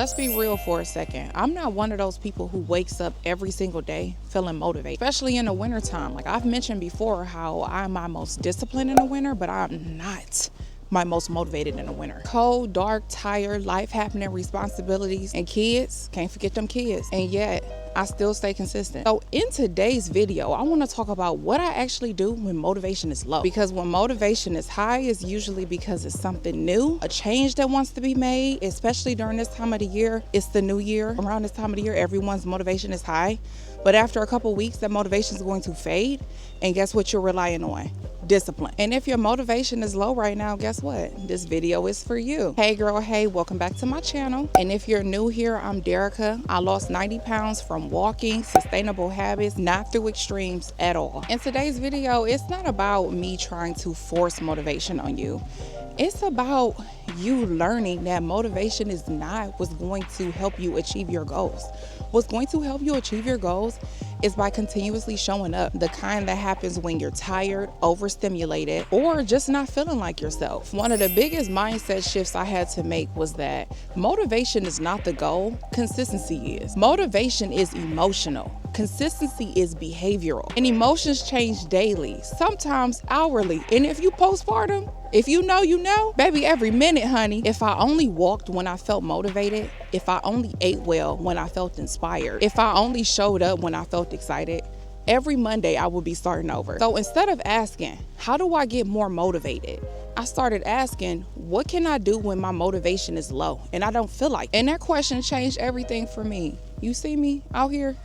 Let's be real for a second. I'm not one of those people who wakes up every single day feeling motivated, especially in the wintertime. Like I've mentioned before how I'm my most disciplined in the winter, but I'm not my most motivated in the winter. Cold, dark, tired, life happening, responsibilities, and kids. Can't forget them kids. And yet, I still stay consistent. So in today's video, I want to talk about what I actually do when motivation is low. Because when motivation is high, it's usually because it's something new, a change that wants to be made, especially during this time of the year. It's the new year. Around this time of the year, everyone's motivation is high. But after a couple weeks, that motivation is going to fade. And guess what you're relying on? Discipline. And if your motivation is low right now, guess what? This video is for you. Hey girl, hey, welcome back to my channel. And if you're new here, I'm Derica. I lost 90 pounds from walking, sustainable habits, not through extremes at all. In today's video, it's not about me trying to force motivation on you. It's about you learning that motivation is not what's going to help you achieve your goals. What's going to help you achieve your goals is by continuously showing up, the kind that happens when you're tired, overstimulated, or just not feeling like yourself. One of the biggest mindset shifts I had to make was that motivation is not the goal, consistency is. Motivation is emotional. Consistency is behavioral. And emotions change daily, sometimes hourly. And if you postpartum, if you know, you know. Baby, every minute, honey. If I only walked when I felt motivated, if I only ate well when I felt inspired, if I only showed up when I felt excited, every Monday I would be starting over. So instead of asking, how do I get more motivated? I started asking, what can I do when my motivation is low and I don't feel like it? And that question changed everything for me. You see me out here?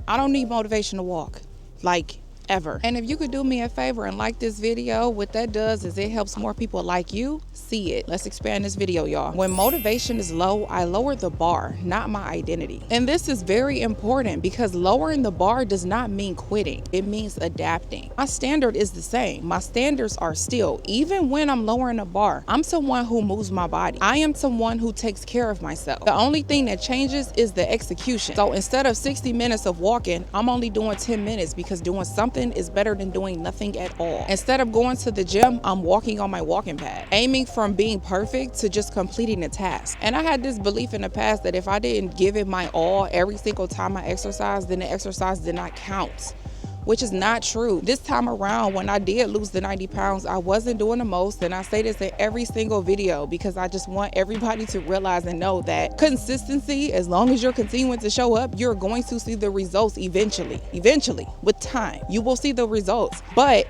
I don't need motivation to walk, like ever. And if you could do me a favor and like this video, what that does is it helps more people like you see it. Let's expand this video, y'all. When motivation is low, I lower the bar, not my identity. And this is very important because lowering the bar does not mean quitting. It means adapting. My standard is the same. My standards are still, even when I'm lowering the bar, I'm someone who moves my body. I am someone who takes care of myself. The only thing that changes is the execution. So instead of 60 minutes of walking, I'm only doing 10 minutes because doing something is better than doing nothing at all. Instead of going to the gym, I'm walking on my walking pad, aiming from being perfect to just completing a task. And I had this belief in the past that if I didn't give it my all every single time I exercised, then the exercise did not count, which is not true. This time around, when I did lose the 90 pounds, I wasn't doing the most. And I say this in every single video because I just want everybody to realize and know that consistency, as long as you're continuing to show up, you're going to see the results eventually. Eventually, with time, you will see the results. But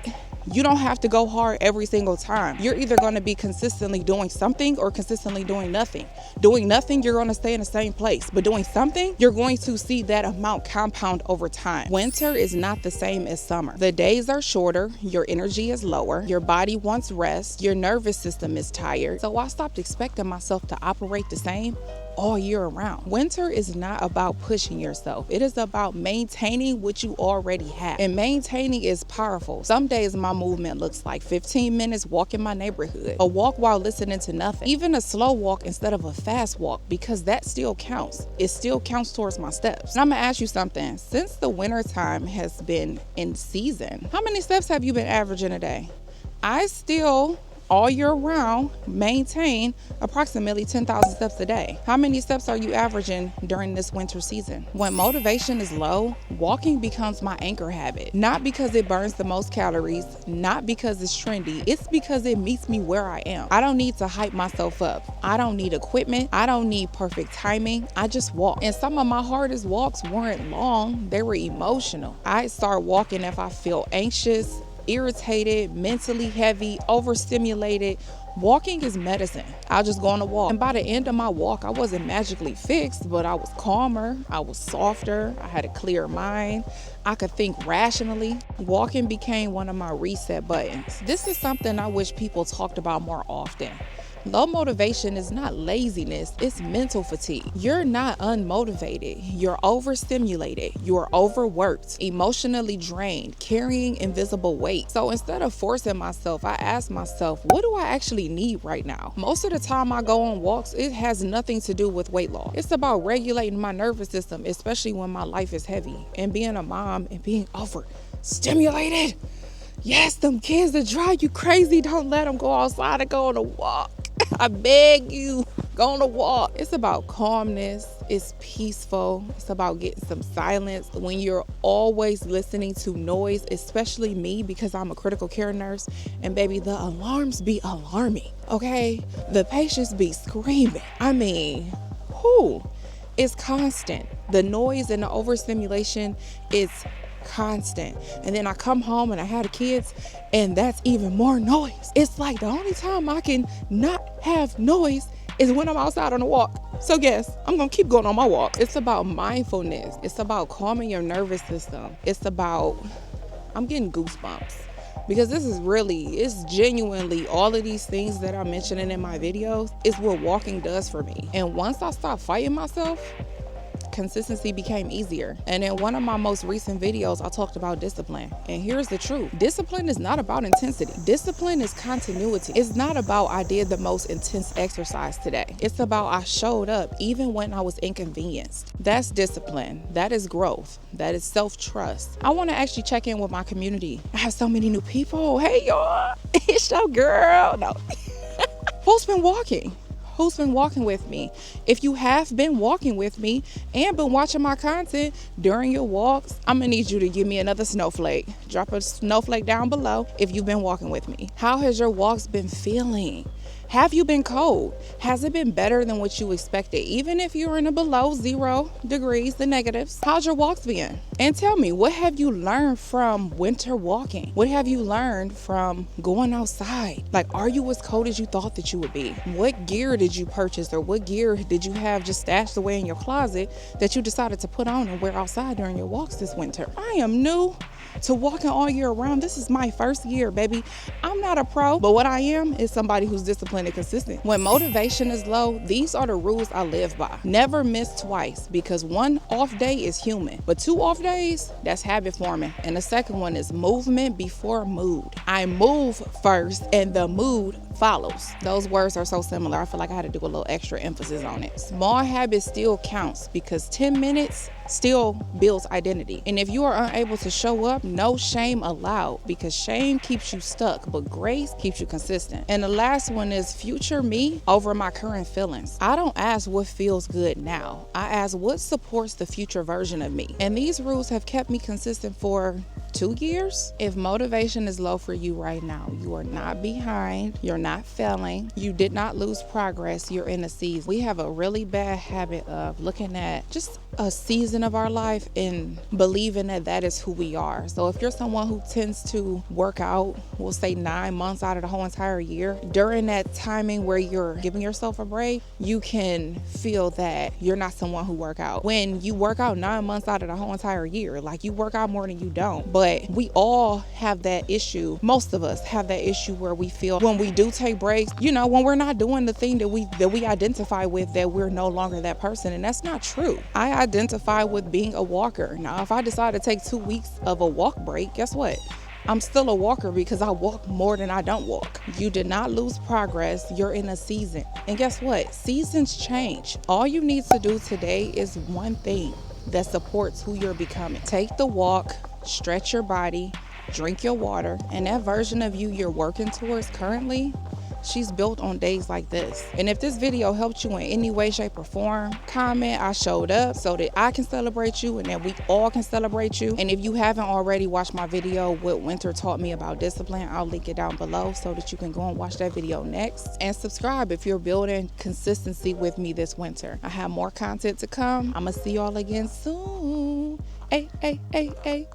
you don't have to go hard every single time. You're either going to be consistently doing something or consistently doing nothing. Doing nothing, you're going to stay in the same place. But doing something, you're going to see that amount compound over time. Winter is not the same as summer. The days are shorter, your energy is lower, your body wants rest, your nervous system is tired. So I stopped expecting myself to operate the same all year around. Winter is not about pushing yourself. It is about maintaining what you already have. And maintaining is powerful. Some days my movement looks like 15 minutes walking my neighborhood, a walk while listening to nothing, even a slow walk instead of a fast walk, because that still counts. It still counts towards my steps. And I'm gonna ask you something. Since the winter time has been in season, how many steps have you been averaging a day? I still, all year round, maintain approximately 10,000 steps a day. How many steps are you averaging during this winter season? When motivation is low, walking becomes my anchor habit. Not because it burns the most calories, not because it's trendy, it's because it meets me where I am. I don't need to hype myself up. I don't need equipment. I don't need perfect timing. I just walk. And some of my hardest walks weren't long, they were emotional. I start walking if I feel anxious, irritated, mentally heavy, overstimulated. Walking is medicine. I'll just go on a walk. And by the end of my walk, I wasn't magically fixed, but I was calmer, I was softer, I had a clear mind, I could think rationally. Walking became one of my reset buttons. This is something I wish people talked about more often. Low motivation is not laziness, it's mental fatigue. You're not unmotivated, you're overstimulated, you're overworked, emotionally drained, carrying invisible weight. So instead of forcing myself, I ask myself, what do I actually need right now? Most of the time I go on walks, it has nothing to do with weight loss. It's about regulating my nervous system, especially when my life is heavy, and being a mom and being overstimulated. Yes, them kids that drive you crazy, don't let them go outside and go on a walk. I beg you, Go on a walk. It's about calmness. It's peaceful. It's about getting some silence. When you're always listening to noise, especially me, because I'm a critical care nurse, and baby, the alarms be alarming, okay? The patients be screaming. I mean, it's constant. The noise and the overstimulation is constant. And then I come home and I have the kids, and that's even more noise. It's like the only time I can not have noise is when I'm outside on a walk. So yes, I'm gonna keep going on my walk. It's about mindfulness. It's about calming your nervous system. It's about, I'm getting goosebumps, because it's genuinely all of these things that I'm mentioning in my videos is what walking does for me. And once I stopped fighting myself, consistency became easier. And in one of my most recent videos, I talked about discipline. And here's the truth. Discipline is not about intensity. Discipline is continuity. It's not about I did the most intense exercise today. It's about I showed up even when I was inconvenienced. That's discipline. That is growth. That is self-trust. I want to actually check in with my community. I have so many new people. Hey y'all, it's your girl. No. Who's been walking? Who's been walking with me? If you have been walking with me and been watching my content during your walks, I'm gonna need you to give me another snowflake. Drop a snowflake down below if you've been walking with me. How has your walks been feeling? Have you been cold? Has it been better than what you expected? Even if you're in a below 0 degrees, the negatives, how's your walks been? And tell me, what have you learned from winter walking? What have you learned from going outside? Like, are you as cold as you thought that you would be? What gear did you purchase, or what gear did you have just stashed away in your closet that you decided to put on and wear outside during your walks this winter? I am new to walking all year round. This is my first year, baby. I'm not a pro, but what I am is somebody who's disciplined and consistent. When motivation is low, these are the rules I live by. Never miss twice, because one off day is human, but 2 off days, that's habit forming. And the second one is movement before mood. I move first and the mood follows. Those words are so similar. I feel like I had to do a little extra emphasis on it. Small habits still counts, because 10 minutes still builds identity. And if you are unable to show up, no shame allowed, because shame keeps you stuck, but grace keeps you consistent. And the last one is future me over my current feelings. I don't ask what feels good now. I ask what supports the future version of me. And these rules have kept me consistent for 2 years. If motivation is low for you right now, you are not behind, you're not failing, you did not lose progress, you're in a season. We have a really bad habit of looking at just a season of our life and believing that that is who we are. So if you're someone who tends to work out, we'll say 9 months out of the whole entire year, during that timing where you're giving yourself a break, you can feel that you're not someone who work out. When you work out 9 months out of the whole entire year, like, you work out more than you don't. But we all have that issue. Most of us have that issue where we feel when we do take breaks, when we're not doing the thing that we identify with, that we're no longer that person. And that's not true. I identify with being a walker. Now, if I decide to take 2 weeks of a walk break, guess what? I'm still a walker, because I walk more than I don't walk. You did not lose progress. You're in a season. And guess what? Seasons change. All you need to do today is one thing that supports who you're becoming. Take the walk, stretch your body, drink your water, and that version of you you're working towards currently, she's built on days like this. And if this video helped you in any way, shape, or form, comment I showed up so that I can celebrate you and that we all can celebrate you. And if you haven't already watched my video, What Winter Taught Me About Discipline, I'll link it down below so that you can go and watch that video next. And subscribe if you're building consistency with me this winter. I have more content to come. I'm gonna see y'all again soon. Hey, hey, hey, hey.